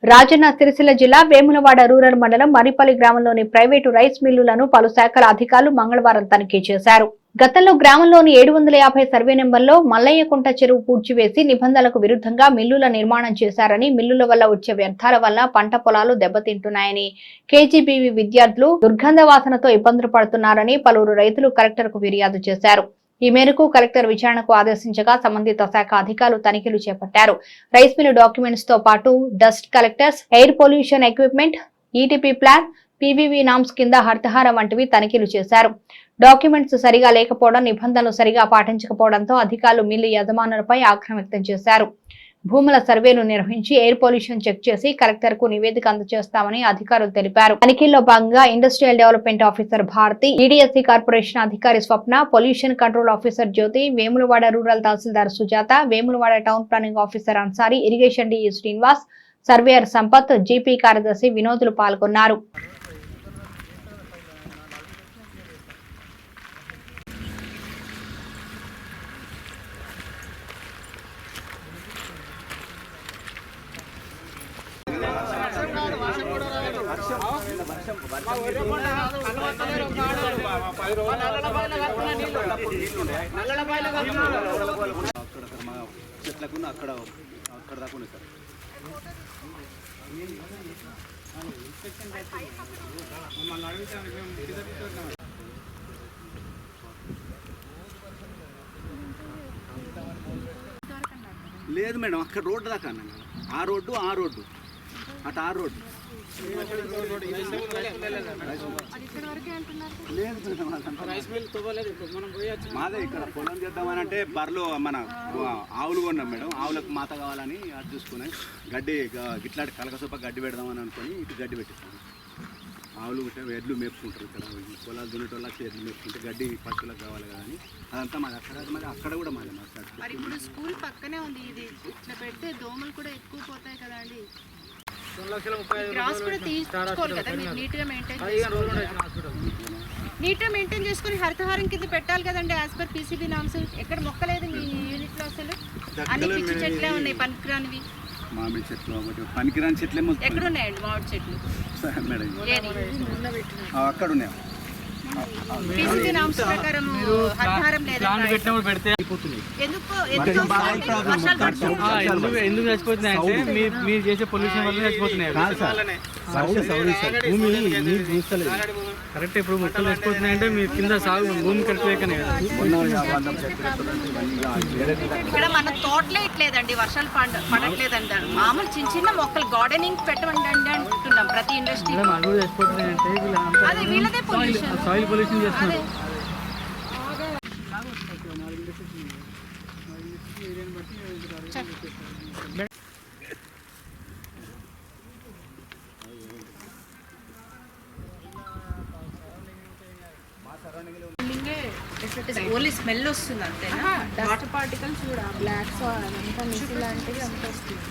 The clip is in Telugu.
రాజన్న సిరిసిల్ల జిల్లా వేములవాడ రూరల్ మండలం మరిపల్లి గ్రామంలోని ప్రైవేటు రైస్ మిల్లులను పలు శాఖల అధికారులు మంగళవారం తనిఖీ చేశారు. గతంలో గ్రామంలోని 750 సర్వే నెంబర్లో మల్లయ్యకుంట చెరువు పూడ్చివేసి నిబంధనలకు విరుద్ధంగా మిల్లుల నిర్మాణం చేశారని, మిల్లుల వల్ల వచ్చే వ్యర్థాల వల్ల పంట పొలాలు దెబ్బతింటున్నాయని, కేజీబీవీ విద్యార్థులు దుర్గంధ వాసనతో ఇబ్బందులు పడుతున్నారని పలువురు రైతులు కలెక్టర్కు ఫిర్యాదు చేశారు. ఈ మేరకు కలెక్టర్ విచారణకు ఆదేశించగా సంబంధిత శాఖ అధికారులు తనిఖీలు చేపట్టారు. రైస్ మిల్ డాక్యుమెంట్స్ తో పాటు dust collectors, air pollution equipment, ETP plan, PVV norms కింద హరితహారం వంటివి తనిఖీలు చేశారు. డాక్యుమెంట్స్ సరిగా లేకపోవడం, నిబంధనలు సరిగా పాటించకపోవడంతో అధికారులు మిల్లు యజమానులపై ఆగ్రహం వ్యక్తం చేశారు. భూముల సర్వేను నిర్వహించి ఎయిర్ పొల్యూషన్ చెక్ చేసి కలెక్టర్ కు నివేదిక అందజేస్తామని అధికారులు తెలిపారు. తనిఖీల్లో భాగంగా industrial development officer Bharathi, EDSC corporation అధికారి Swapna, pollution control officer Jyothi, Vemulawada rural tahsildar Sujatha, Vemulawada town planning officer Ansari, irrigation DE Srinivas, surveyor Sampath, GP కార్యదర్శి వినోదులు పాల్గొన్నారు. చెట్లకు అక్కడ దాకా ఉంది సార్. లేదు మేడం, అక్కడ రోడ్డు దాకా ఆ రోడ్డు అటు ఆ రోడ్డు మాదే. ఇక్కడ పొలం చేద్దామని అంటే బర్రెలు మన ఆవులు కొన్నాం మేడం. ఆవులకు మాత కావాలని అది చూసుకుని గడ్డి ఇట్లాంటి కలకసూప గడ్డి పెడదామని అనుకుని ఇటు గడ్డి పెట్టిస్తాను. ఆవులు ఎడ్లు మేపుకుంటారు ఇక్కడ, పొలాలు దున్నేటోళ్ళకి ఎడ్లు మేపుకుంటే గడ్డి పశువులకు కావాలి కదా అని అదంతా మాది. అక్కడ కూడా మాది మాట్లాడుతుంది. మరి ఇప్పుడు స్కూల్ పక్కనే ఉంది, ఇది ఇట్లా పెడితే దోమలు కూడా ఎక్కువ పోతాయి కదండి. గ్రాస్ కూడా తీసుకోవాలి కదా మీరు, నీట్గా మెయింటైన్ చేసుకుని హరితహారం కింద పెట్టాలి కదండి. As per PCB norms. ఎక్కడ మొక్కలేదు మీ యూనిట్లో అసలు? అన్ని పిచ్చి చెట్లే ఉన్నాయి, పనికిరానివి. మామిడి చెట్లు పనికిరాని చెట్లే ఎక్కడ ఉన్నాయండి మామిడి చెట్లు? అక్కడ ఉన్నాయి. పీసీబీ నామ్స్ ప్రకారం హరితహారం లేదు. ఎందుకు చచ్చిపోతున్నాయి అంటే మీరు చేసే పొల్యూషన్ వల్ల చచ్చిపోతున్నాయి. కరెక్ట్. ఇప్పుడు మొక్కలు చచ్చిపోతున్నాయి అంటే మీరు కింద సాగు భూమి కరెక్ట్ లేకనే కదా. ఇక్కడ మన తోటలే ఇట్లేదండి, వర్షాలు పడట్లేదండి. మామూలు చిన్న చిన్న మొక్కలు గార్డెనింగ్ పెట్టండి అంటున్నాం ప్రతి ఇండస్ట్రీ. చచ్చిపోతున్నాయి అంటే వీళ్ళదే పొల్యూషన్, సాయిల్ పొల్యూషన్ చేస్తున్నారు. ఓన్లీ స్మెల్ వస్తుంది అంతే. డస్ట్ పార్టికల్స్ కూడా బ్లాక్స్ అదంతా మిస్ లాంటివి అంత వస్తుంది.